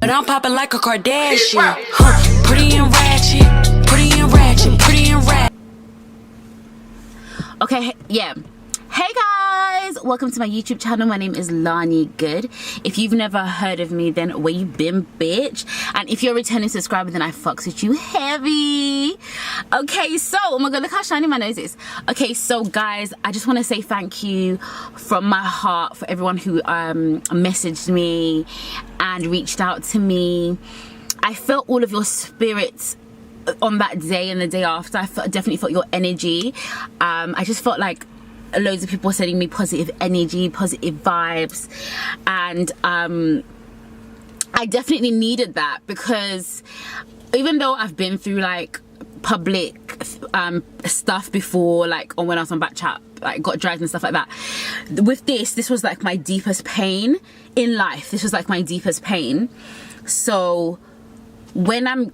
But I'm popping like a Kardashian. Huh, pretty and ratchet, pretty and ratchet, pretty and ratchet. Okay, yeah. Hey guys, welcome to my YouTube channel. My name is Lani Good. If you've never heard of me, then where you been, bitch? And if you're a returning subscriber, then I fucks with you heavy. Okay, so, oh my god, look how shiny my nose is. Okay, so guys, I just want to say thank you from my heart for everyone who messaged me and reached out to me. I felt all of your spirits on that day and the day after. I definitely felt your energy. I just felt like loads of people were sending me positive energy, positive vibes, and I definitely needed that, because even though I've been through like public stuff before, like when I was on Backchat, like got dragged and stuff like that, with this was like my deepest pain in life. This was like my deepest pain. So when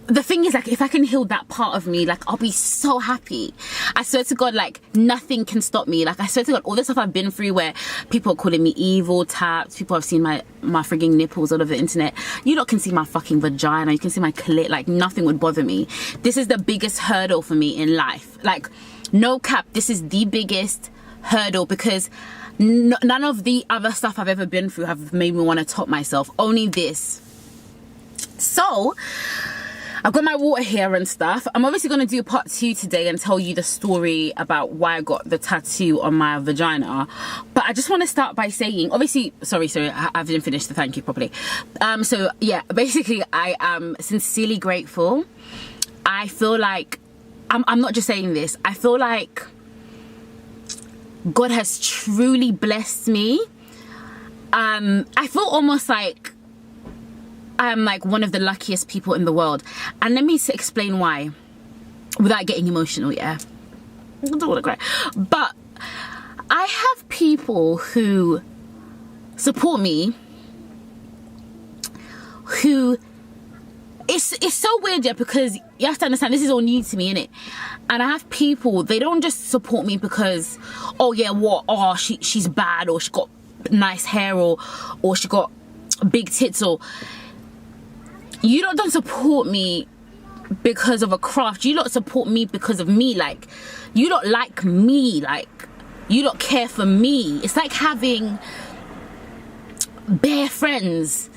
the thing is, like, if I can heal that part of me, like, I'll be so happy. I swear to God, like, nothing can stop me. Like, I swear to God, all the stuff I've been through where people are calling me evil, tapped, people have seen my frigging nipples all over the internet. You lot can see my fucking vagina, you can see my clit, like, nothing would bother me. This is the biggest hurdle for me in life. Like, no cap, this is the biggest hurdle, because none of the other stuff I've ever been through have made me want to top myself. Only this. So I've got my water here and stuff. I'm obviously going to do part 2 today and tell you the story about why I got the tattoo on my vagina. But I just want to start by saying, obviously, sorry, I didn't finish the thank you properly. So yeah, basically I am sincerely grateful. I feel like, I'm not just saying this, I feel like God has truly blessed me. I feel almost like I'm like one of the luckiest people in the world, and let me explain why without getting emotional. Yeah, I don't want to cry, but I have people who support me, who it's so weird, yeah, because you have to understand this is all new to me, innit? And I have people, they don't just support me because, oh yeah, what, oh she's bad, or she got nice hair, or she got big tits, or you lot don't support me because of a craft. You lot support me because of me. Like, you lot like me. Like, you lot care for me. It's like having bare friends,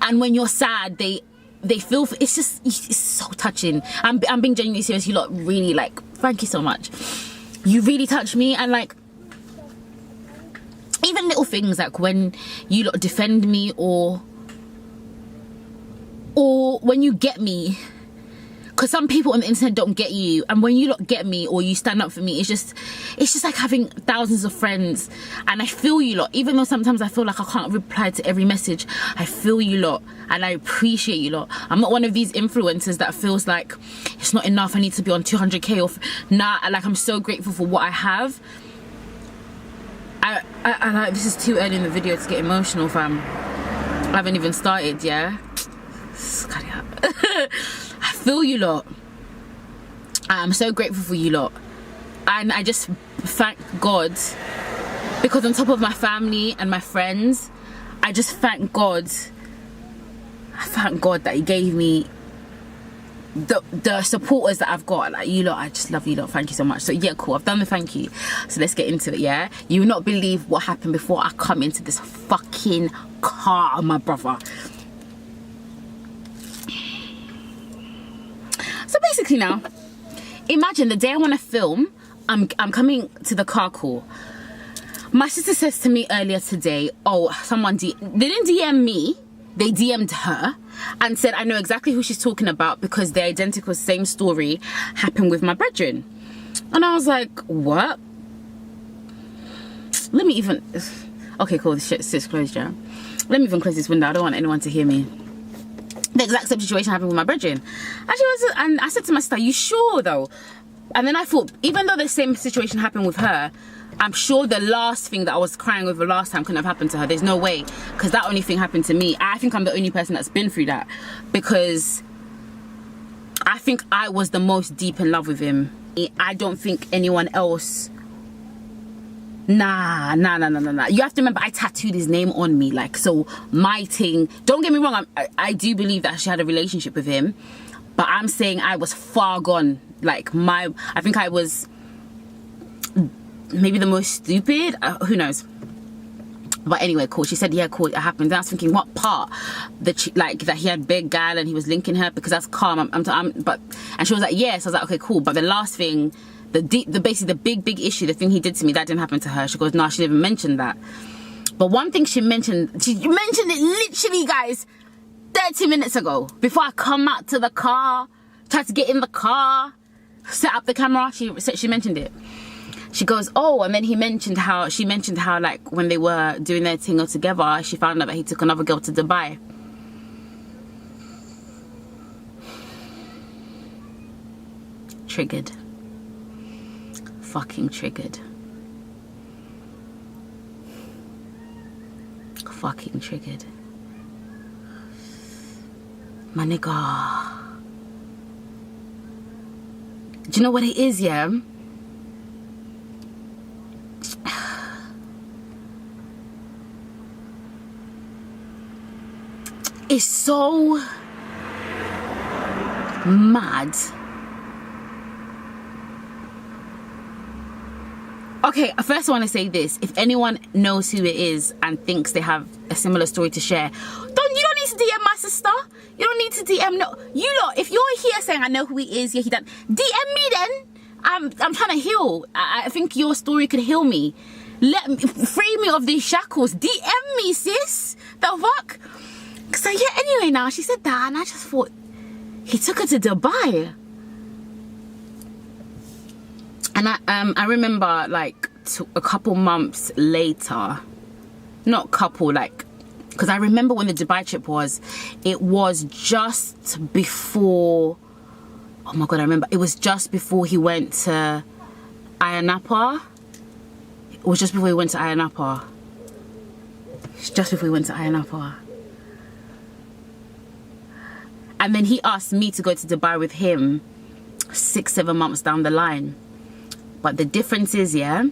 and when you're sad, they feel for, it's so touching. I'm being genuinely serious. You lot really, like, thank you so much. You really touch me. And like, even little things like when you lot defend me, or when you get me, because some people on the internet don't get you, and when you lot get me or you stand up for me, it's just like having thousands of friends. And I feel you lot, even though sometimes I feel like I can't reply to every message. I feel you lot, and I appreciate you lot. I'm not one of these influencers that feels like it's not enough, I need to be on 200k, or nah. Like, I'm so grateful for what I have. I like, this is too early in the video to get emotional, fam. I haven't even started, yeah. I feel you lot. I'm so grateful for you lot, and I just thank God, because on top of my family and my friends, I just thank God. I thank God that He gave me the supporters that I've got. Like, you lot, I just love you lot. Thank you so much. So yeah, cool, I've done the thank you, so let's get into it. Yeah, you will not believe what happened before I come into this fucking car, my brother. So basically, now imagine the day I want to film, I'm coming to the car call. My sister says to me earlier today, oh, someone they didn't DM me, they DM'd her and said, I know exactly who she's talking about, because the identical same story happened with my brethren. And I was like, what? Let me even, okay, cool, this shit's closed, yeah. Let me even close this window, I don't want anyone to hear me. The exact same situation happened with my brethren. And I said to my sister, are you sure though? And then I thought, even though the same situation happened with her, I'm sure the last thing that I was crying over last time couldn't have happened to her. There's no way, because that only thing happened to me. I think I'm the only person that's been through that, because I think I was the most deep in love with him. I don't think anyone else Nah. You have to remember, I tattooed his name on me, like, so my thing, don't get me wrong, I do believe that she had a relationship with him, but I'm saying I was far gone. Like, I think I was maybe the most stupid, who knows. But anyway, cool. She said, yeah, cool, it happened. And I was thinking, what part? Like, that he had big gal and he was linking her, because that's calm. But and she was like, yes. I was like, okay, cool. But the last thing, basically the big issue, the thing he did to me, that didn't happen to her. She goes, no, she didn't mention that. But one thing she mentioned it literally, guys, 30 minutes ago, before I come out to the car, tried to get in the car, set up the camera. She mentioned it. She goes, oh, and then she mentioned how, like, when they were doing their thing all together, she found out that he took another girl to Dubai. Triggered. Fucking triggered. Fucking triggered. My nigga. Do you know what it is, yeah? It's so mad. Okay, first I want to say this. If anyone knows who it is and thinks they have a similar story to share, you don't need to DM my sister. You don't need to DM, no. You lot, if you're here saying, I know who he is, yeah, he done, DM me then. I'm trying to heal. I think your story could heal me. Free me of these shackles. DM me, sis. The fuck? So yeah, anyway, now she said that and I just thought, he took her to Dubai. And I remember, like, a couple months later, not couple, like, because I remember when the Dubai trip was, it was just before, oh my God, I remember, it was just before he went to Ayanapa. It was just before he went to Ayanapa. Just before he went to Ayanapa. And then he asked me to go to Dubai with him 6-7 months down the line. But the difference is, yeah,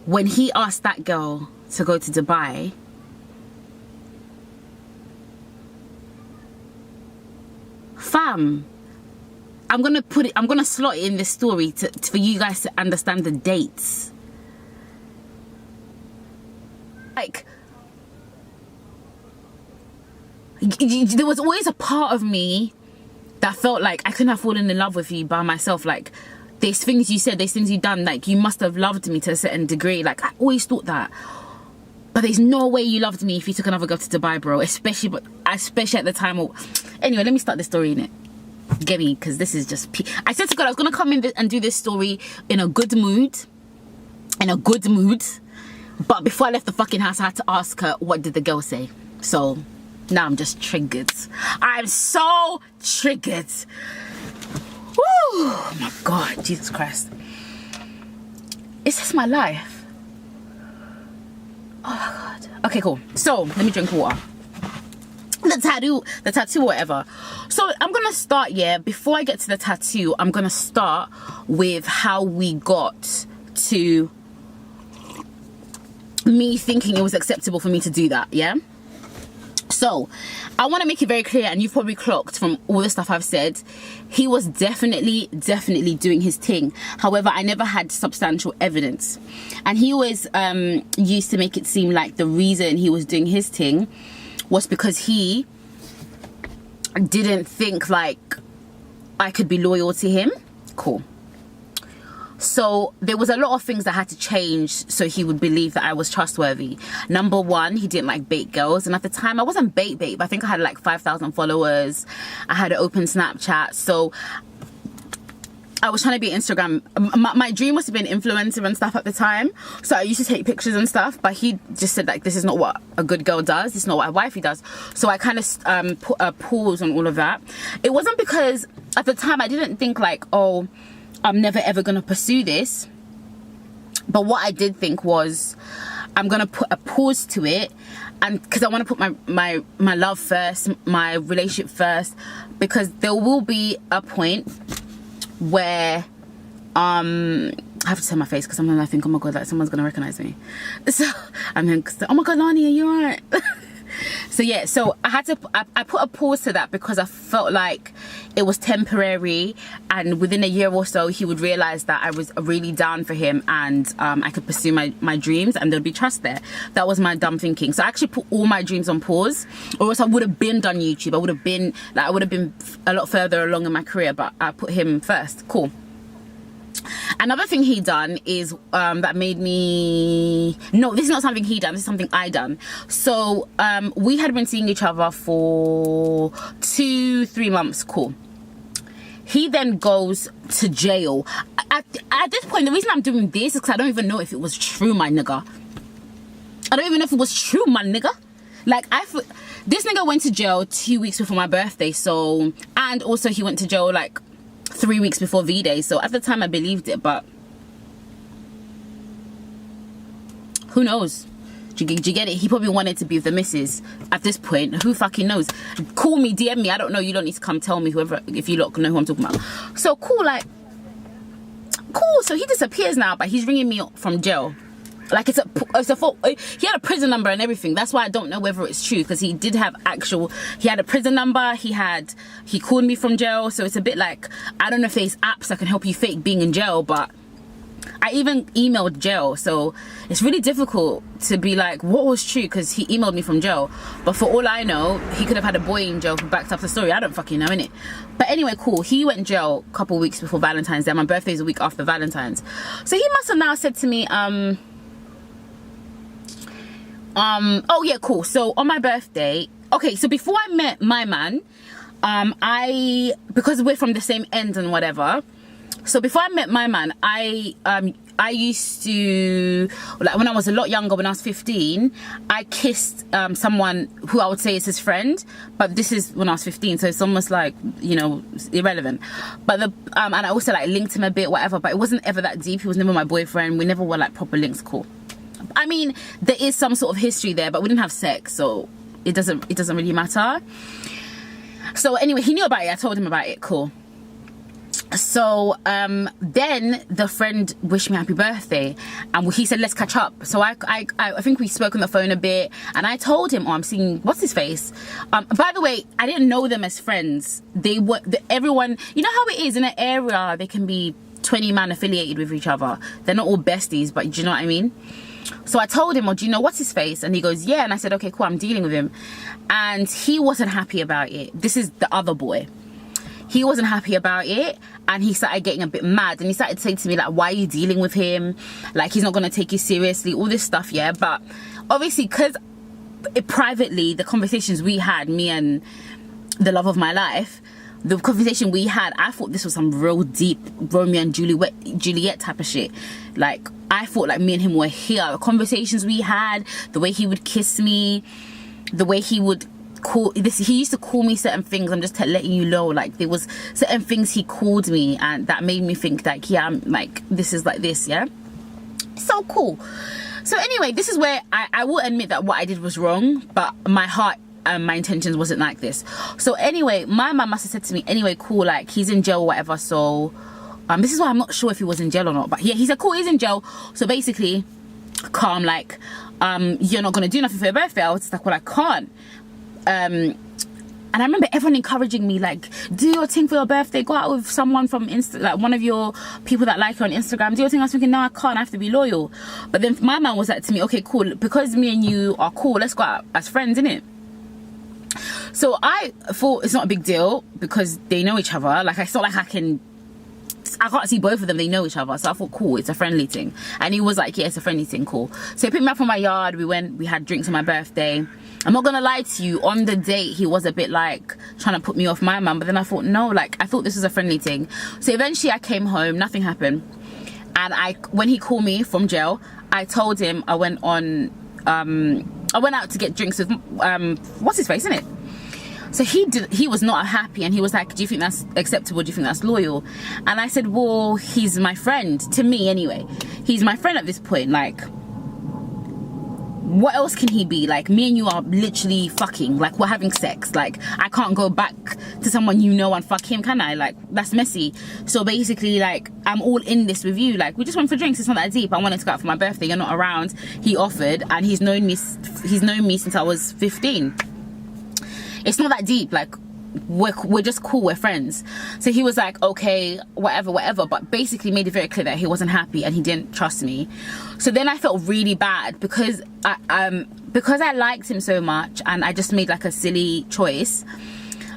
when he asked that girl to go to Dubai, fam, I'm gonna slot it in this story for you guys to understand the dates. Like, there was always a part of me that felt like I couldn't have fallen in love with you by myself. Like, there's things you said, there's things you done, like, you must have loved me to a certain degree. Like, I always thought that. But there's no way you loved me if you took another girl to Dubai, bro. Especially at the time. Anyway, let me start the story in it. Get me? Because this is just... I said to God, I was going to come in and do this story in a good mood. But before I left the fucking house, I had to ask her, what did the girl say? So... now I'm just triggered. I'm so triggered. Woo! Oh my God, Jesus Christ. Is this my life? Oh my God. Okay, cool. So, let me drink water. The tattoo, whatever. So, I'm gonna start, before I get to the tattoo, I'm gonna start with how we got to me thinking it was acceptable for me to do that, yeah? So, I want to make it very clear, and you've probably clocked from all the stuff I've said, he was definitely doing his thing. However, I never had substantial evidence. And he always used to make it seem like the reason he was doing his thing was because he didn't think like I could be loyal to him. Cool. So there was a lot of things that had to change so he would believe that I was trustworthy. Number one, he didn't like bait girls. And at the time, I wasn't bait, but I think I had like 5,000 followers. I had an open Snapchat. So I was trying to be Instagram. My dream was to be an influencer and stuff at the time. So I used to take pictures and stuff. But he just said, like, this is not what a good girl does. This is not what a wifey does. So I kind of put a pause on all of that. It wasn't because at the time I didn't think like, oh, I'm never ever gonna pursue this. But what I did think was I'm gonna put a pause to it, and because I want to put my love first, my relationship first, because there will be a point where how I have to turn my face because sometimes I think, oh my god, like someone's gonna recognize me. So and then, oh my god, Lani, are you alright? So yeah, so I put a pause to that because I felt like it was temporary, and within a year or so he would realize that I was really down for him, and I could pursue my dreams and there'd be trust there. That was my dumb thinking. So I actually put all my dreams on pause, or else I would have been done YouTube. I would have been a lot further along in my career, but I put him first. Cool. Another thing he done is that made me, no, this is not something he done, this is something I done. So we had been seeing each other for 2-3 months. Cool. He then goes to jail. At this point, the reason I'm doing this is because I don't even know if it was true, my nigga. I don't even know if it was true, my nigga. Like, this nigga went to jail 2 weeks before my birthday, so, and also he went to jail like 3 weeks before V-Day, so at the time I believed it, but who knows? Do you get it? He probably wanted to be with the missus at this point. Who fucking knows? Call me, DM me, I don't know, you don't need to come tell me, whoever, if you lot know who I'm talking about. So cool, like, cool, so he disappears now, but he's ringing me from jail. Like, it's a fault. He had a prison number and everything. That's why I don't know whether it's true, because he did have he had a prison number, he called me from jail. So it's a bit like, I don't know if there's apps that can help you fake being in jail, but I even emailed jail, so it's really difficult to be like, what was true, because he emailed me from jail. But for all I know, he could have had a boy in jail who backed up the story. I don't fucking know, innit? But anyway, cool. He went in jail a couple weeks before Valentine's Day. My birthday's a week after Valentine's. So he must have now said to me, oh yeah, cool. So on my birthday, okay, so before I met my man, because we're from the same end and whatever, so before I met my man, I used to, like, when I was a lot younger, when I was 15, I kissed someone who I would say is his friend, but this is when I was 15, so it's almost like, you know, irrelevant. But and I also like linked him a bit, whatever, but it wasn't ever that deep. He was never my boyfriend. We never were like proper links. Cool. I mean, there is some sort of history there, but we didn't have sex, so it doesn't really matter. So anyway, he knew about it. I told him about it. Cool. So then the friend wished me happy birthday, and he said, let's catch up. So I think we spoke on the phone a bit, and I told him, oh, I'm seeing what's his face. By the way, I didn't know them as friends. They were everyone, you know how it is in an area, they can be 20 man affiliated with each other. They're not all besties, but do you know what I mean? So I told him, oh, do you know what's his face? And he goes, yeah. And I said, okay, cool, I'm dealing with him. And he wasn't happy about it. This is the other boy. He wasn't happy about it, and he started getting a bit mad, and he started saying to me, like, why are you dealing with him? Like, he's not going to take you seriously, all this stuff, yeah? But obviously, because privately, the conversations we had, me and the love of my life, the conversation we had, I thought this was some real deep Romeo and Juliet type of shit. Like, I thought like me and him were here. The conversations we had, the way he would kiss me, the way he would he used to call me certain things. I'm just letting you know, like, there was certain things he called me, and that made me think like, yeah, I'm like, this is like this, yeah? So cool. So anyway, this is where I will admit that what I did was wrong, but my heart and my intentions wasn't like this. So anyway, my mum must have said to me, anyway, cool, like, he's in jail or whatever, so this is why I'm not sure if he was in jail or not, but yeah, he said, cool, he's in jail. So basically, calm, like, you're not gonna do nothing for your birthday. I was just like, well, I can't. And I remember everyone encouraging me, like, do your thing for your birthday, go out with someone from like one of your people that like you on Instagram, do your thing. I was thinking, no, I can't, I have to be loyal. But then my man was like to me, okay, cool, because me and you are cool, let's go out as friends, innit? So I thought it's not a big deal because they know each other. Like, it's not like I can't see both of them, they know each other. So I thought, cool, it's a friendly thing. And he was like, yeah, it's a friendly thing, cool. So he picked me up from my yard, we had drinks on my birthday. I'm not gonna lie to you, on the date he was a bit like trying to put me off my man, but then I thought, no, like, I thought this was a friendly thing. So eventually I came home, nothing happened. And when he called me from jail, I told him I went out to get drinks with what's his face, innit? So he was not happy, and he was like, do you think that's acceptable? Do you think that's loyal? And I said, well, he's my friend, to me anyway. He's my friend at this point, like, what else can he be? Like, me and you are literally fucking, like, we're having sex. Like, I can't go back to someone you know and fuck him, can I? Like, that's messy. So basically, like, I'm all in this with you. Like, we just went for drinks, it's not that deep. I wanted to go out for my birthday, you're not around. He offered, and he's known me since I was 15. It's not that deep. Like, we're just cool, we're friends. So he was like, okay, whatever, but basically made it very clear that he wasn't happy and he didn't trust me. So then I felt really bad because I liked him so much and I just made like a silly choice.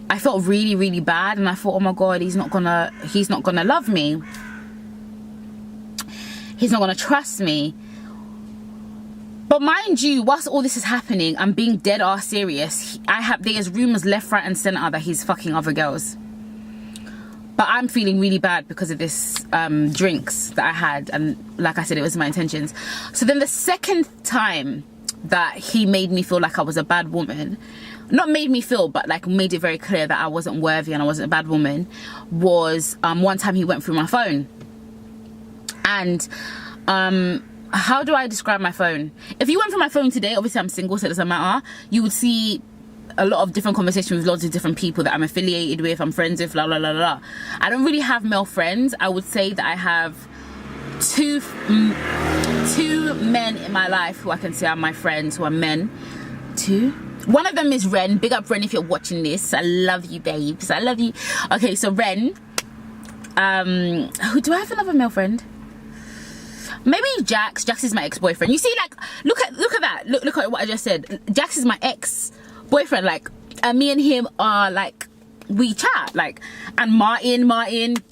I felt really, really bad, and I thought, oh my god, he's not gonna love me, he's not gonna trust me. But mind you, whilst all this is happening, I'm being dead ass serious. There's rumors left, right and centre that he's fucking other girls. But I'm feeling really bad because of this drinks that I had, and like I said, it was my intentions. So then the second time that he made me feel like I was a bad woman, not made me feel, but like made it very clear that I wasn't worthy and I wasn't a bad woman, was one time he went through my phone. And how do I describe my phone? If you went through my phone today, obviously I'm single, so it doesn't matter, you would see a lot of different conversations with lots of different people that I'm affiliated with, I'm friends with, blah, blah, blah, blah. I don't really have male friends. I would say that I have two men in my life who I can say are my friends, who are men. Two. One of them is Ren. Big up Ren if you're watching this. I love you, babes. I love you. Okay, so Ren. Who do I have another male friend? Maybe Jax. Jax is my ex-boyfriend. You see, like, look at that. Look at what I just said. Jax is my ex-boyfriend. Like, and me and him are like, we chat. Like, and Martin,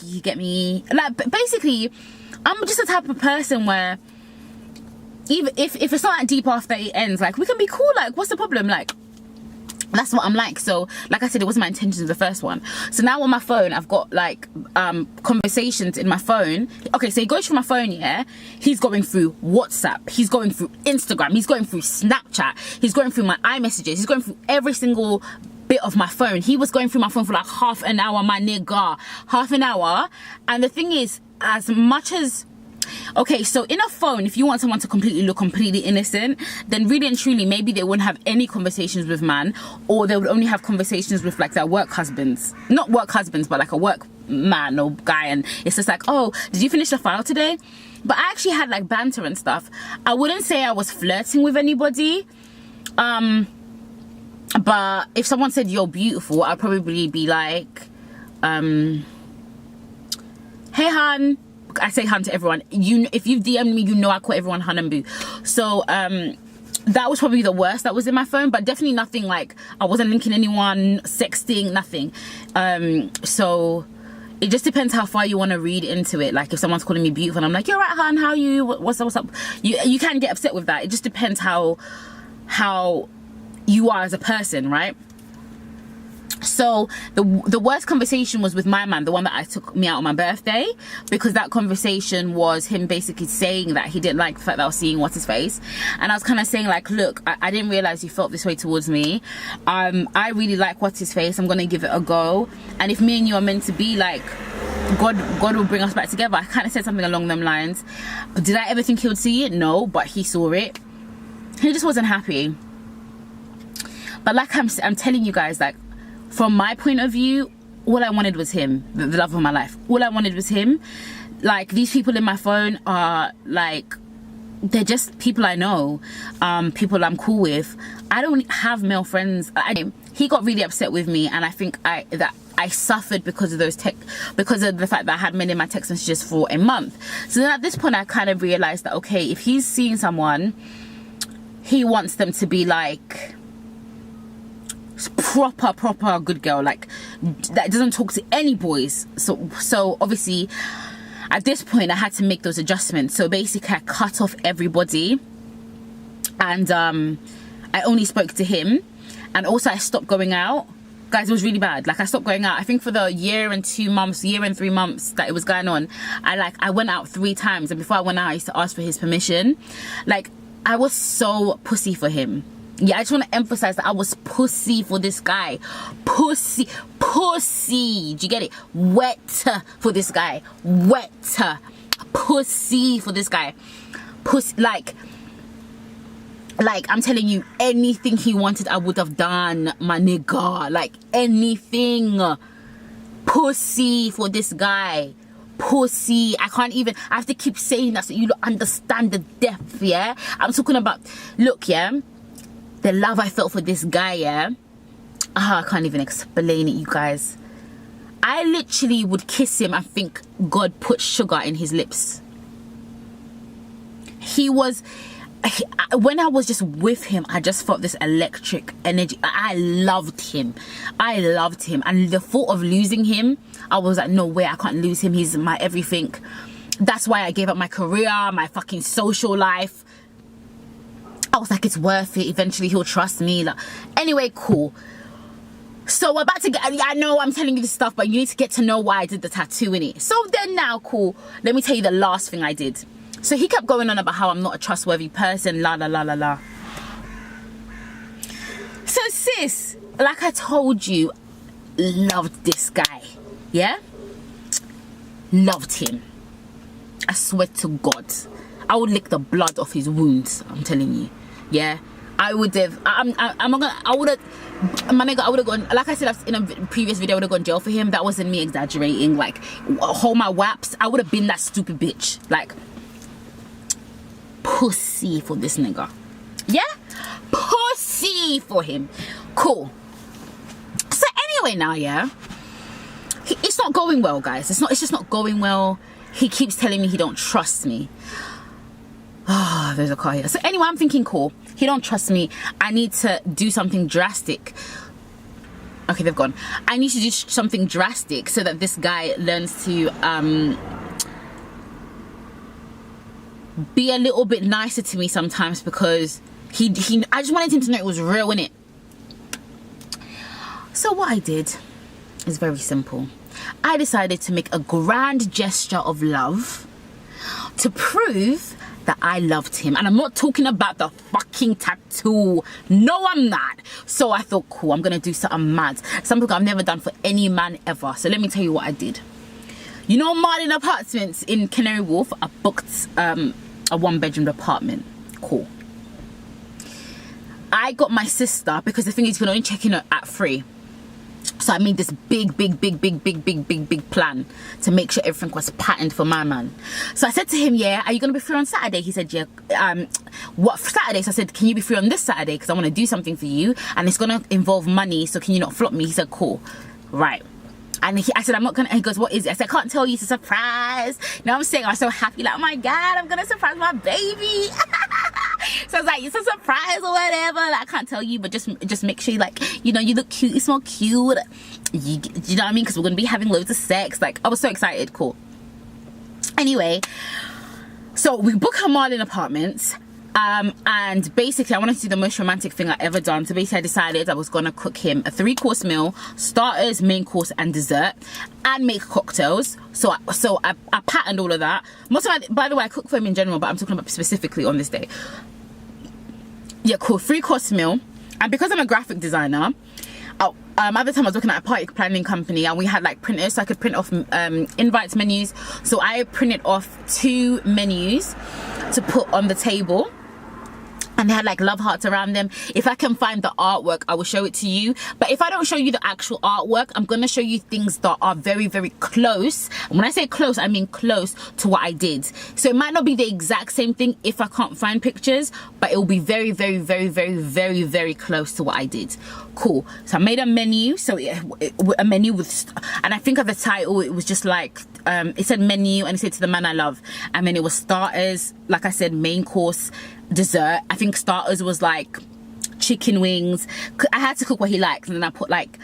you get me? Like, basically, I'm just the type of person where even if it's not that deep after it ends, like, we can be cool. Like, what's the problem? Like, that's what I'm like. So like I said, it wasn't my intentions the first one. So now on my phone I've got like conversations in my phone. Okay, so he goes through my phone, yeah, he's going through WhatsApp, he's going through Instagram, he's going through Snapchat, he's going through my iMessages, he's going through every single bit of my phone. He was going through my phone for like half an hour, my nigga, half an hour. And the thing is, as much as, okay, so in a phone, if you want someone to look completely innocent, then really and truly maybe they wouldn't have any conversations with man, or they would only have conversations with like their work husbands. Not work husbands, but like a work man or guy, and it's just like, oh, did you finish the file today? But I actually had like banter and stuff. I wouldn't say I was flirting with anybody, but if someone said you're beautiful, I'd probably be like, hey hun. I say hun to everyone. If you've DM'd me, you know I call everyone hun and boo. So that was probably the worst that was in my phone, but definitely nothing like, I wasn't linking anyone, sexting, nothing. So it just depends how far you want to read into it. Like if someone's calling me beautiful and I'm like, you're right hun, how are you, what's up, you can get upset with that. It just depends how you are as a person, right? So the worst conversation was with my man, the one that I took me out on my birthday, because that conversation was him basically saying that he didn't like the fact that I was seeing what's his face, and I was kind of saying like, look, I didn't realize you felt this way towards me. I really like what's his face. I'm gonna give it a go, and if me and you are meant to be, like, God will bring us back together. I kind of said something along them lines. But did I ever think he would see it? No, but he saw it. He just wasn't happy. But like I'm telling you guys, like, from my point of view, all I wanted was him, the love of my life. All I wanted was him. Like, these people in my phone are like, they're just people I know, people I'm cool with. I don't have male friends. He got really upset with me, and I think that I suffered because of because of the fact that I had men in my text messages for a month. So then at this point I kind of realized that, okay, if he's seeing someone, he wants them to be like proper good girl, like that doesn't talk to any boys. So obviously at this point I had to make those adjustments. So basically I cut off everybody, and I only spoke to him, and also I stopped going out. Guys, it was really bad. Like, I stopped going out. I think for the year and 3 months that it was going on, I went out 3 times, and before I went out I used to ask for his permission. Like, I was so pussy for him. Yeah, I just want to emphasize that I was pussy for this guy. Pussy. Do you get it? Wet for this guy. Wet. Pussy for this guy. Pussy. Like, Like, I'm telling you, anything he wanted, I would have done, my nigga. Like, anything. Pussy for this guy. Pussy. I can't even, I have to keep saying that so you don't understand the depth, yeah? I'm talking about, look, yeah? The love I felt for this guy, yeah? I can't even explain it, you guys. I literally would kiss him and think God put sugar in his lips. When I was just with him, I just felt this electric energy. I loved him. And the thought of losing him, I was like, no way, I can't lose him. He's my everything. That's why I gave up my career, my fucking social life. I was like, it's worth it. Eventually he'll trust me. Like, anyway, cool. So we're about to get, I know I'm telling you this stuff, but you need to get to know why I did the tattoo in it. So then now, cool, let me tell you the last thing I did. So he kept going on about how I'm not a trustworthy person, la la la la la. So sis, like I told you, loved this guy, yeah? Loved him. I swear to God, I would lick the blood off his wounds, I'm telling you, yeah? I would have, my nigga, I would have gone, like I said in a previous video, I would have gone jail for him. That wasn't me exaggerating. Like, hold my waps, I would have been that stupid bitch. Like, pussy for this nigga, yeah? Pussy for him. Cool. So anyway, now, yeah, it's not going well, guys. It's just not going well. He keeps telling me he don't trust me. Oh, there's a car here. So anyway, I'm thinking, cool, he don't trust me. I need to do something drastic. Okay, they've gone. I need to do something drastic so that this guy learns to be a little bit nicer to me sometimes, because I just wanted him to know it was real, innit? So what I did is very simple. I decided to make a grand gesture of love to prove that I loved him. And I'm not talking about the fucking tattoo. No, I'm not. So I thought, cool, I'm gonna do something mad, something I've never done for any man ever. So let me tell you what I did. You know, Marlin Apartments in Canary Wharf, I booked a 1-bedroom apartment. Cool. I got my sister, because the thing is, you can only check in at 3. So I made this big plan to make sure everything was patterned for my man. So I said to him, yeah, are you gonna be free on Saturday? He said, yeah. What Saturday? So I said, can you be free on this Saturday? Because I want to do something for you and it's gonna involve money, so can you not flop me? He said, cool. Right. And I said, I'm not gonna, he goes, what is it? I said, I can't tell you, it's a surprise. You know what I'm saying? I was so happy, like, oh my God, I'm gonna surprise my baby. So I was like, it's a surprise or whatever. Like, I can't tell you, but just make sure, like, you know, you look cute, you smell cute. You know what I mean? Because we're gonna be having loads of sex. Like, I was so excited. Cool. Anyway, so we booked our Marlin Apartments. And basically I wanted to do the most romantic thing I ever done. So basically I decided I was gonna cook him a 3-course meal, starters, main course and dessert, and make cocktails. So I patterned all of that. Most of by the way, I cook for him in general, but I'm talking about specifically on this day. Yeah, cool. 3-course meal. And because I'm a graphic designer, at the time I was working at a party planning company, and we had like printers, so I could print off invites, menus. So I printed off 2 menus to put on the table, and they had like love hearts around them. If I can find the artwork, I will show it to you. But if I don't show you the actual artwork, I'm gonna show you things that are very, very close. And when I say close, I mean close to what I did. So it might not be the exact same thing if I can't find pictures, but it will be very, very, very, very, very, very close to what I did. Cool. So I made a menu. So a menu with, and I think of the title, it was just like, it said menu, and it said to the man I love. And then it was starters, like I said, main course, dessert. I think starters was like chicken wings. I had to cook what he likes, and then I put like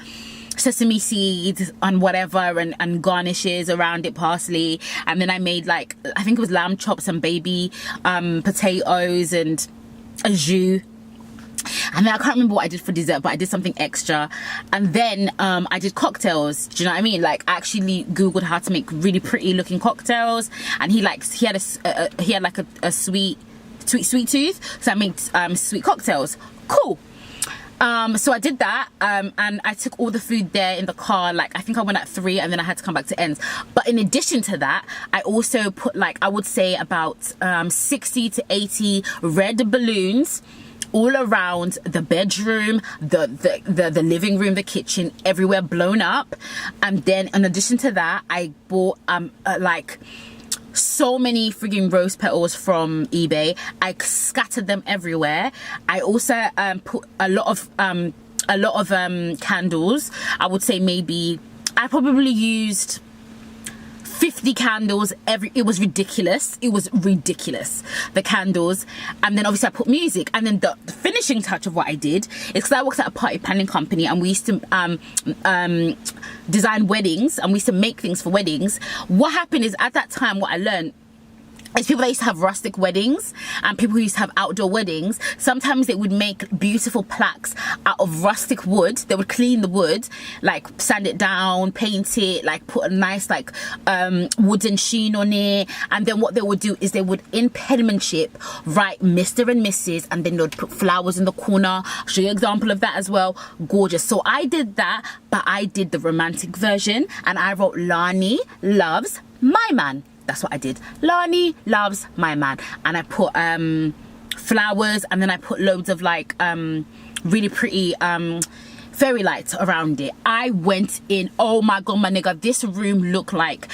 sesame seeds and whatever, and garnishes around it, parsley. And then I made like, I think it was lamb chops and baby potatoes and a jus. And then I can't remember what I did for dessert, but I did something extra. And then I did cocktails. Do you know what I mean? Like, I actually googled how to make really pretty looking cocktails, and he had like a sweet tooth, so I made sweet cocktails. Cool. So I did that, and I took all the food there in the car. Like, I think I went at 3, and then I had to come back to ends. But in addition to that, I also put, like, I would say about 60 to 80 red balloons all around the bedroom, the living room, the kitchen, everywhere blown up. And then in addition to that, I bought like so many frigging rose petals from eBay. I scattered them everywhere. I also put a lot of candles. I would say maybe I probably used 50 candles it was ridiculous, the candles. And then obviously I put music, and then the finishing touch of what I did is, because I worked at a party planning company and we used to design weddings, and we used to make things for weddings. What happened is, at that time, what I learned is people that used to have rustic weddings and people who used to have outdoor weddings, sometimes they would make beautiful plaques out of rustic wood. They would clean the wood, like sand it down, paint it, like put a nice like wooden sheen on it. And then what they would do is they would, in penmanship, write Mr. and Mrs. and then they'd put flowers in the corner. I'll show you an example of that as well. Gorgeous. So I did that, but I did the romantic version, and I wrote Lani loves my man. That's what I did. Lani loves my man. And I put flowers, and then I put loads of like really pretty fairy lights around it. I went in, oh my god, my nigga, this room looked like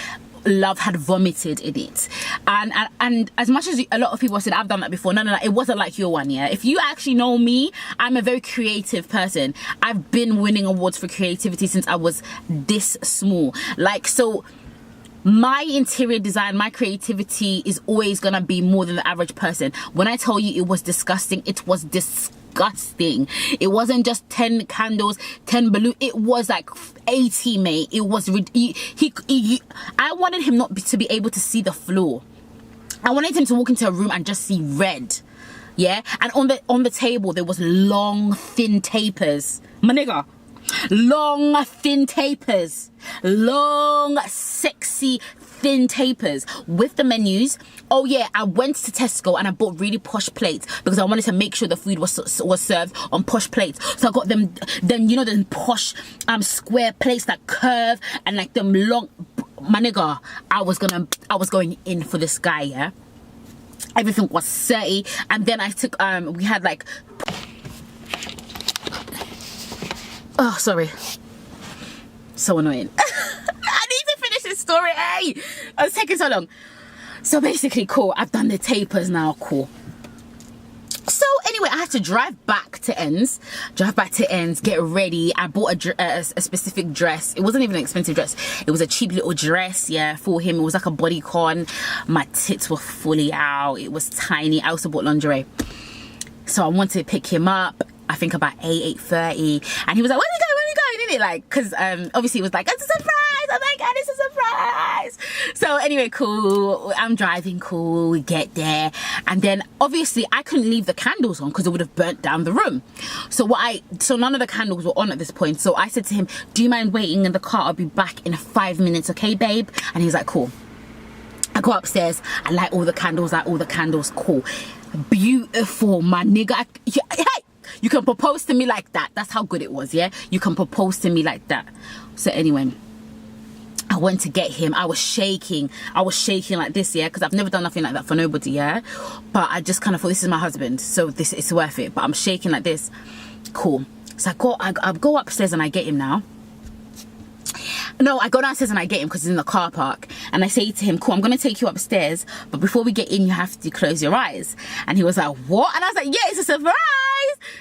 love had vomited in it. And as much as a lot of people said I've done that before, no, it wasn't like your one. Yeah, if you actually know me, I'm a very creative person. I've been winning awards for creativity since I was this small. Like, so my interior design, my creativity is always gonna be more than the average person. When I tell you it was disgusting, it was disgusting. It wasn't just 10 candles, 10 balloons. It was like 80, mate. It was I wanted him not to be able to see the floor. I wanted him to walk into a room and just see red. Yeah, and on the table there was long thin tapers, my nigga. Long thin tapers, long sexy thin tapers with the menus. Oh yeah, I went to Tesco and I bought really posh plates because I wanted to make sure the food was served on posh plates. So I got them you know, them posh square plates that curve and like them long. My nigga, I was going in for this guy. Yeah, everything was 30. And then I took we had like, oh, sorry. So annoying. I need to finish this story. Hey, it's taking so long. So basically, cool. I've done the tapers now. Cool. So anyway, I had to drive back to Ends, get ready. I bought a specific dress. It wasn't even an expensive dress. It was a cheap little dress, yeah, for him. It was like a bodycon. My tits were fully out. It was tiny. I also bought lingerie. So I wanted to pick him up, I think about 8:30, and he was like, where are we going, in it? Like, because obviously it was like, it's a surprise. Oh my god, it's a surprise. So anyway, cool, I'm driving, cool, we get there, and then obviously I couldn't leave the candles on because it would have burnt down the room. So none of the candles were on at this point. So I said to him, do you mind waiting in the car? I'll be back in 5 minutes, okay babe? And he's like, cool. I go upstairs, I light all the candles, cool, beautiful, my nigga. Hey, you can propose to me like that. That's how good it was, yeah? You can propose to me like that. So anyway, I went to get him. I was shaking like this, yeah? Because I've never done nothing like that for nobody, yeah? But I just kind of thought, this is my husband, so this is worth it. But I'm shaking like this. Cool. So I go upstairs and I get him now. No, I go downstairs and I get him because he's in the car park. And I say to him, cool, I'm going to take you upstairs, but before we get in, you have to close your eyes. And he was like, what? And I was like, yeah, it's a surprise.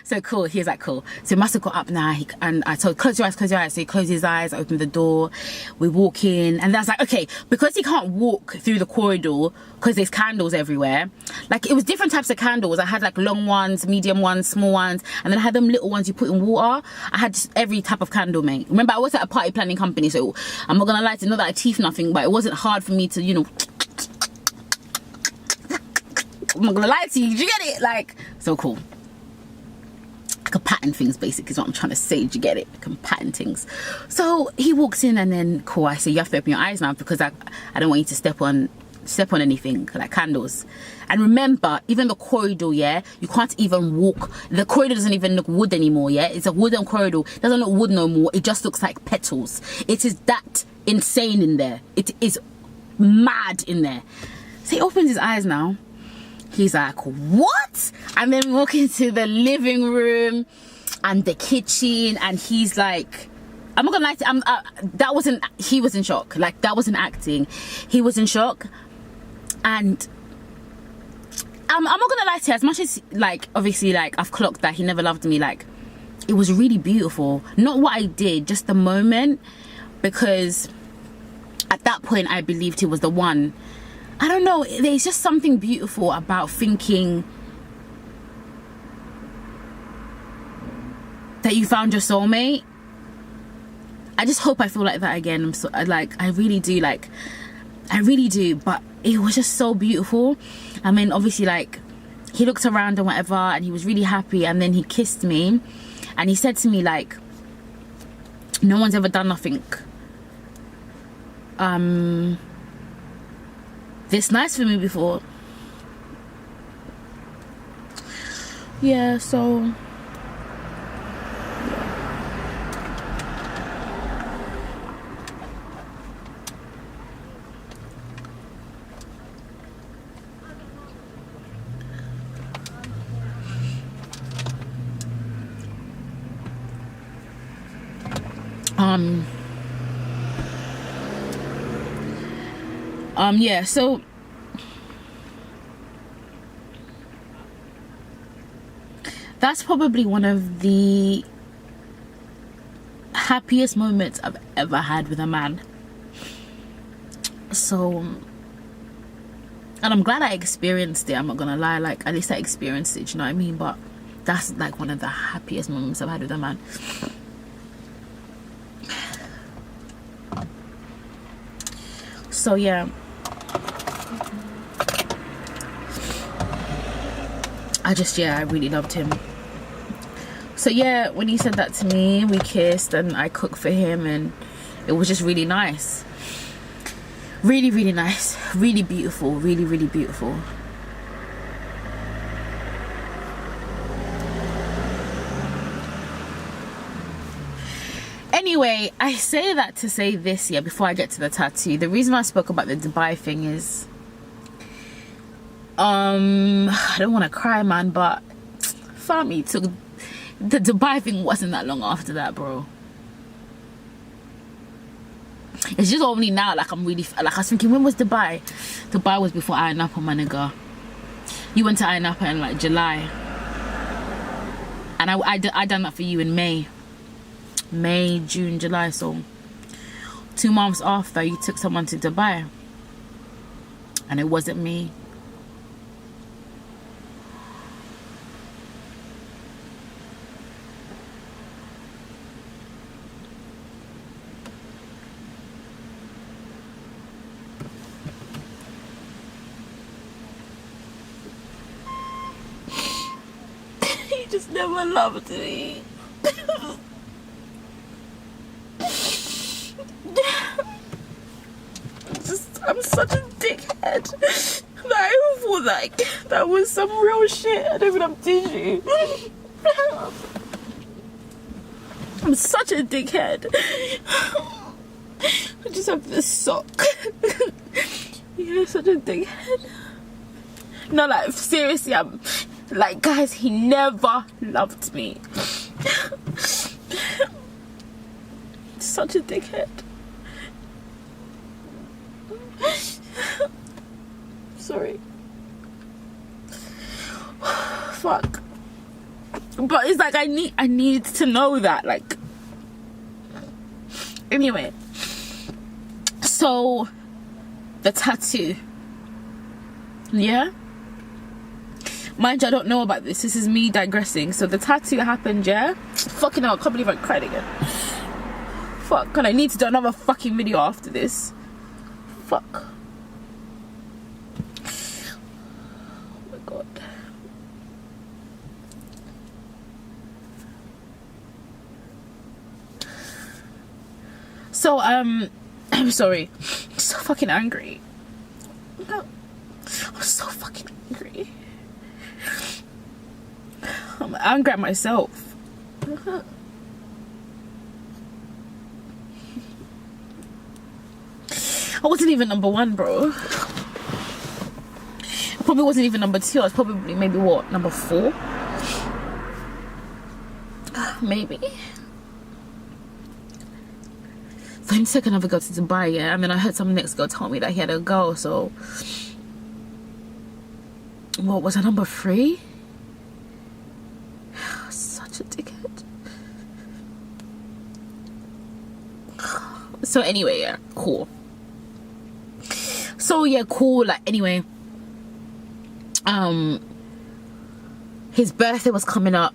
So cool. He was like, cool. So he must have got up now. And I told, close your eyes, close your eyes. So he closed his eyes, I opened the door. We walk in. And I was like, okay, because he can't walk through the corridor because there's candles everywhere. Like, it was different types of candles. I had like long ones, medium ones, small ones. And then I had them little ones you put in water. I had just every type of candle, mate. Remember, I was at a party planning company, so I'm not gonna lie to you, not that I teeth nothing, but it wasn't hard for me to, you know, I'm not gonna lie to you, did you get it? Like, so cool. I can pattern things, basically is what I'm trying to say. Did you get it? I can pattern things. So he walks in and then cool, I say, you have to open your eyes now because I don't want you to step on anything like candles. And remember, even the corridor, yeah, you can't even walk. The corridor doesn't even look wood anymore, yeah? It's a wooden corridor. It doesn't look wood no more. It just looks like petals. It is that insane in there. It is mad in there. So he opens his eyes now. He's like, what? And then we walk into the living room and the kitchen, and he's like, I'm not gonna lie to you, he was in shock. Like, that wasn't acting. He was in shock. And I'm not gonna lie to you, as much as, like, obviously, like, I've clocked that he never loved me, like, it was really beautiful. Not what I did, just the moment, because at that point I believed he was the one. I don't know, there's just something beautiful about thinking that you found your soulmate. I just hope I feel like that again. I'm so, like, I really do, like, I really do. But it was just so beautiful. I mean, obviously, like, he looked around and whatever, and he was really happy, and then he kissed me, and he said to me, like, no one's ever done nothing this nice for me before. Yeah, so yeah, so that's probably one of the happiest moments I've ever had with a man. So, and I'm glad I experienced it, I'm not gonna lie. Like, at least I experienced it, you know what I mean? But that's like one of the happiest moments I've had with a man. So yeah, I really loved him. So yeah, when he said that to me, we kissed and I cooked for him, and it was just really nice. Really, really nice. Really beautiful. Really, really beautiful. Anyway, I say that to say this, yeah, before I get to the tattoo. The reason I spoke about the Dubai thing is, I don't want to cry, man, but family took the Dubai thing wasn't that long after that, bro. It's just only now, like, I'm really, like, I was thinking, when was Dubai? Dubai was before Iron Apple, my nigga. You went to Iron Apple in like July, and I done that for you in May, June, July. So 2 months after, you took someone to Dubai, and it wasn't me. Just never loved me. I'm such a dickhead that I thought like that was some real shit. I don't even have tissue. I'm such a dickhead. I just have this sock. Yeah, such a dickhead. No, like, seriously, I'm like, guys, he never loved me. Such a dickhead. Sorry. Fuck. But it's like, I need to know that, like. Anyway, so the tattoo, yeah. Mind you, I don't know about this. This is me digressing. So the tattoo happened, yeah? Fucking hell, I can't believe I cried again. Fuck, and I need to do another fucking video after this. Fuck. Oh my god. So, I'm sorry. I'm so fucking angry. I'm so fucking angry. I'm angry at myself. I wasn't even #1, bro. But probably wasn't even number 2. I was probably maybe what, number 4? Maybe. For him to take another girl to Dubai, yeah. And then I heard some next girl tell me that he had a girl, so what was I, number 3? Such a dickhead. So anyway, yeah, cool. So yeah, cool. Like anyway, his birthday was coming up.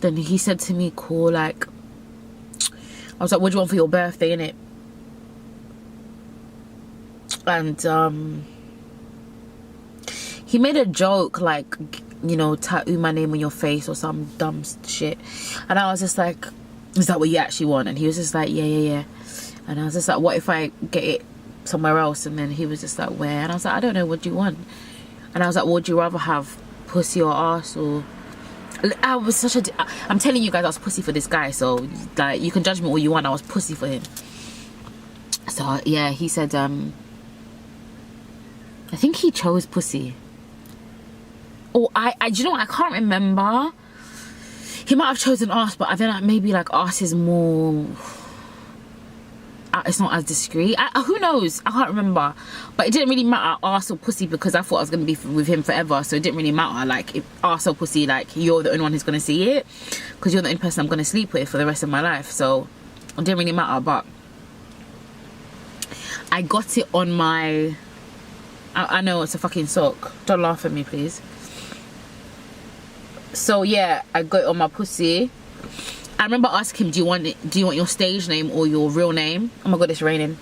Then he said to me, cool, like, I was like, what do you want for your birthday, innit? And he made a joke, like, you know, tattoo my name on your face or some dumb shit. And I was just like, is that what you actually want? And he was just like, yeah. And I was just like, what if I get it somewhere else? And then he was just like, where? And I was like, I don't know, what do you want? And I was like, would you rather have pussy or ass? Or I was such a, I'm telling you guys, I was pussy for this guy. So like, you can judge me all you want, I was pussy for him. So yeah, he said, I think he chose pussy. Or do you know what, I can't remember. He might have chosen ass, but I feel like maybe like ass is more, it's not as discreet. Who knows, I can't remember. But it didn't really matter, ass or pussy, because I thought I was going to be with him forever. So it didn't really matter, like, if ass or pussy, like, you're the only one who's going to see it, because you're the only person I'm going to sleep with for the rest of my life. So it didn't really matter. But I got it on my, I know it's a fucking sock, don't laugh at me please. So yeah, I got it on my pussy. I remember asking him, do you want your stage name or your real name? Oh my god, it's raining.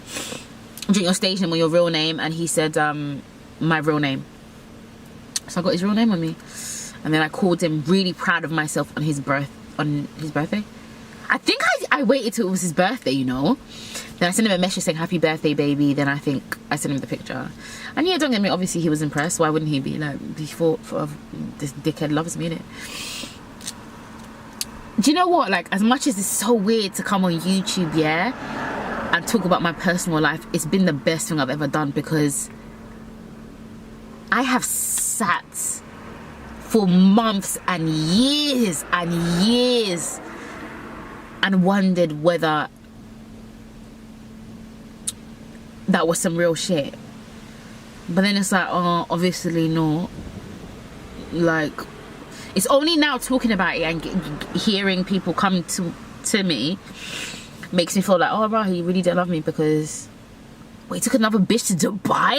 Do you want your stage name or your real name? And he said, my real name. So I got his real name on me. And then I called him, really proud of myself, on his birthday. I think I waited till it was his birthday, you know. Then I sent him a message saying, happy birthday, baby. Then I think I sent him the picture. And yeah, don't get me, obviously he was impressed. Why wouldn't he be? Like, he thought, this dickhead loves me, innit? Do you know what, like, as much as it's so weird to come on YouTube, yeah, and talk about my personal life, it's been the best thing I've ever done, because I have sat for months and years and wondered whether that was some real shit. But then it's like, oh, obviously not. Like, it's only now talking about it and hearing people come to me makes me feel like, oh bro, he really didn't love me, because wait, he took another bitch to Dubai?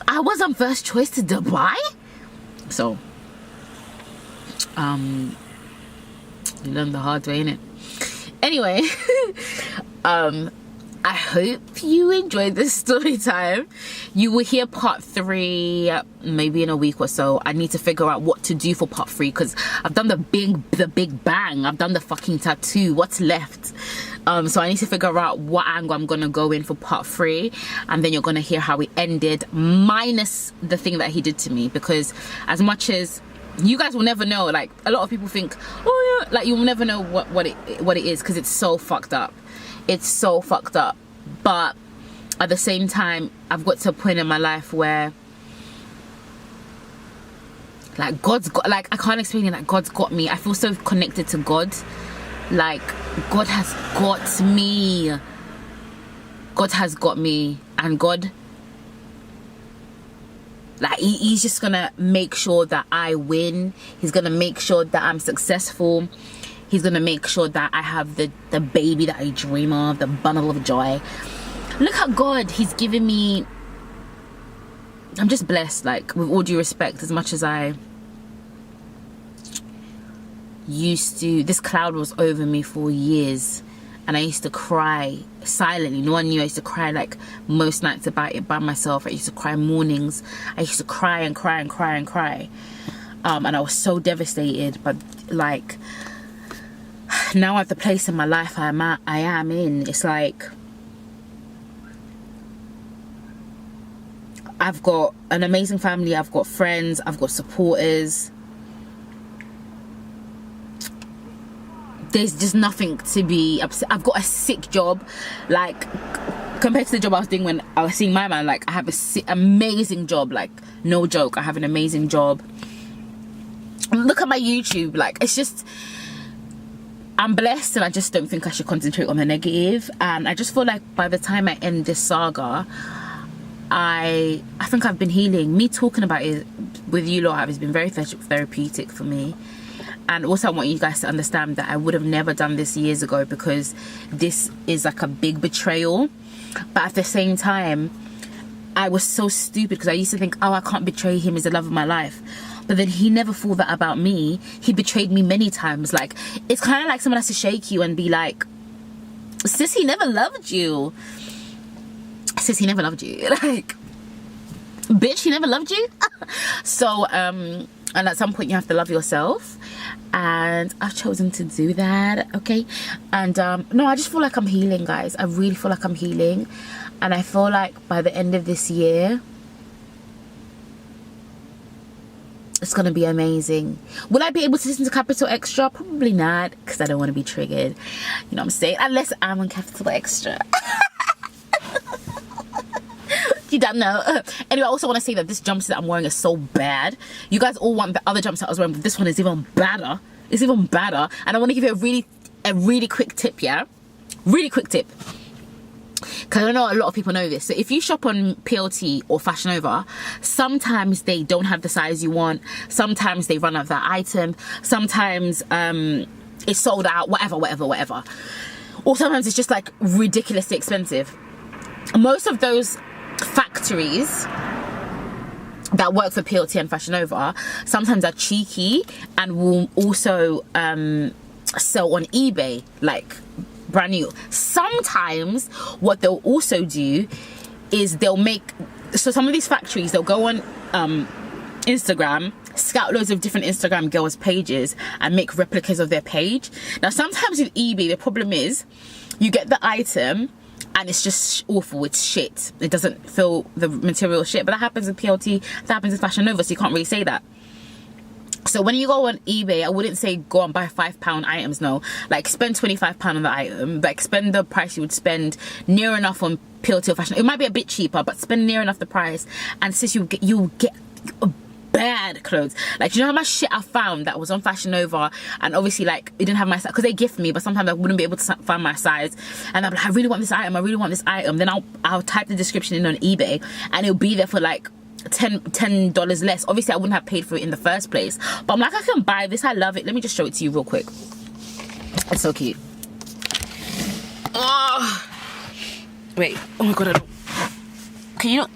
I wasn't first choice to Dubai? So you learn the hard way, innit? Anyway, I hope you enjoyed this story time. You will hear part 3 maybe in a week or so. I need to figure out what to do for part 3, because I've done the big bang. I've done the fucking tattoo. What's left? So I need to figure out what angle I'm gonna go in for part 3, and then you're gonna hear how it ended, minus the thing that he did to me. Because as much as you guys will never know, like, a lot of people think, oh yeah, like, you'll never know what it is, because it's so fucked up. It's so fucked up. But at the same time, I've got to a point in my life where, like, God's got, like, I can't explain it, like, God's got me. I feel so connected to God. Like, God has got me. God has got me. And God, like, he's just gonna make sure that I win. He's gonna make sure that I'm successful. He's gonna make sure that I have the baby that I dream of, the bundle of joy. Look at God, he's given me, I'm just blessed, like, with all due respect. As much as I used to, this cloud was over me for years, and I used to cry silently. No one knew. I used to cry, like, most nights about it by myself. I used to cry mornings. I used to cry and cry and cry and cry. And I was so devastated. But, like, now at the place in my life I am in, it's like, I've got an amazing family, I've got friends, I've got supporters. There's just nothing to be upset. I've got a sick job. Like, compared to the job I was doing when I was seeing my man, like I have a amazing job, like no joke, I have an amazing job. Look at my YouTube, like it's just, I'm blessed, and I just don't think I should concentrate on the negative. And I just feel like by the time I end this saga, I think I've been healing. Me talking about it with you lot has been very therapeutic for me. And also I want you guys to understand that I would have never done this years ago, because this is like a big betrayal. But at the same time, I was so stupid, because I used to think, oh, I can't betray him, he's the love of my life. But then he never thought that about me. He betrayed me many times. Like, it's kind of like someone has to shake you and be like, sis, he never loved you. Sis, he never loved you. Like, bitch, he never loved you. So, and at some point you have to love yourself. And I've chosen to do that, okay? And no, I just feel like I'm healing, guys. I really feel like I'm healing. And I feel like by the end of this year, it's gonna be amazing. Will I be able to listen to Capital Extra? Probably not, because I don't want to be triggered. You know what I'm saying? Unless I'm on Capital Extra. You don't know. Anyway, I also want to say that this jumpsuit that I'm wearing is so bad. You guys all want the other jumpsuit I was wearing, but this one is even badder. It's even badder. And I want to give you a really quick tip, yeah? Really quick tip. Because I know a lot of people know this. So if you shop on PLT or Fashion Nova, sometimes they don't have the size you want. Sometimes they run out of that item. Sometimes it's sold out, whatever. Or sometimes it's just like ridiculously expensive. Most of those factories that work for PLT and Fashion Nova sometimes are cheeky and will also sell on eBay, like brand new. Sometimes what they'll also do is they'll make, so some of these factories, they'll go on Instagram, scout loads of different Instagram girls' pages and make replicas of their page. Now sometimes with eBay, the problem is you get the item and it's just awful, it's shit. It doesn't feel the material shit, but that happens in PLT, that happens in Fashion Nova, so you can't really say that. So when you go on eBay, I wouldn't say go and buy £5 items, no. Like spend £25 on the item, like spend the price you would spend near enough on PLT or Fashion. It might be a bit cheaper, but spend near enough the price, and since you get bad clothes. Like, you know how much shit I found that was on Fashion Nova, and obviously like it didn't have my size, because they gift me, but sometimes I wouldn't be able to find my size, and I'm like, I really want this item, I really want this item. Then I'll type the description in on eBay and it'll be there for like $10 less. Obviously I wouldn't have paid for it in the first place, but I'm like, I can buy this, I love it. Let me just show it to you real quick. It's so cute. Oh wait, oh my god, I don't, can you not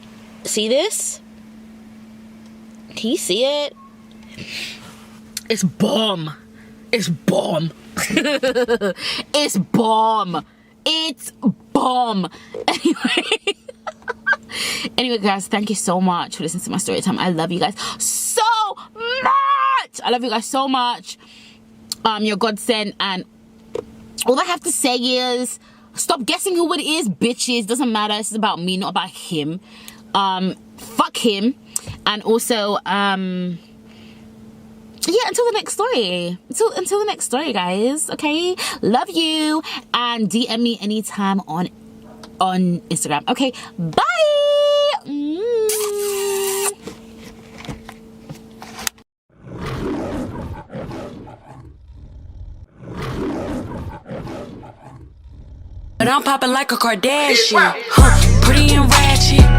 see this? Can you see it? It's bomb. It's bomb. It's bomb. It's bomb. Anyway guys, thank you so much for listening to my story time. I love you guys so much. I love you guys so much. You're godsend, and all I have to say is stop guessing who it is, bitches. Doesn't matter. This is about me, not about him. Fuck him. And also yeah, until the next story, until the next story, guys. Okay, love you, and DM me anytime on Instagram. Okay, bye. But I'm popping like a Kardashian, huh? Pretty and ratchet.